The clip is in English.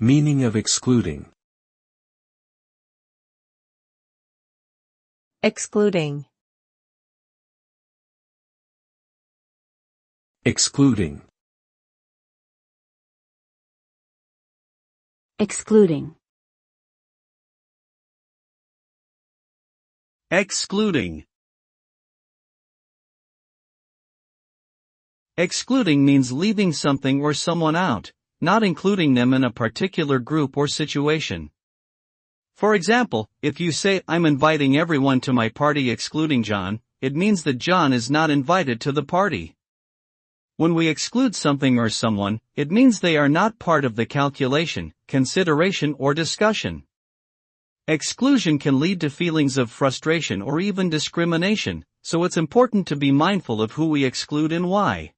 Meaning of excluding. Excluding. Excluding. Excluding. Excluding. Excluding means leaving something or someone out, not including them in a particular group or situation. For example, if you say, "I'm inviting everyone to my party excluding John," it means that John is not invited to the party. When we exclude something or someone, it means they are not part of the calculation, consideration, or discussion. Exclusion can lead to feelings of frustration or even discrimination, so it's important to be mindful of who we exclude and why.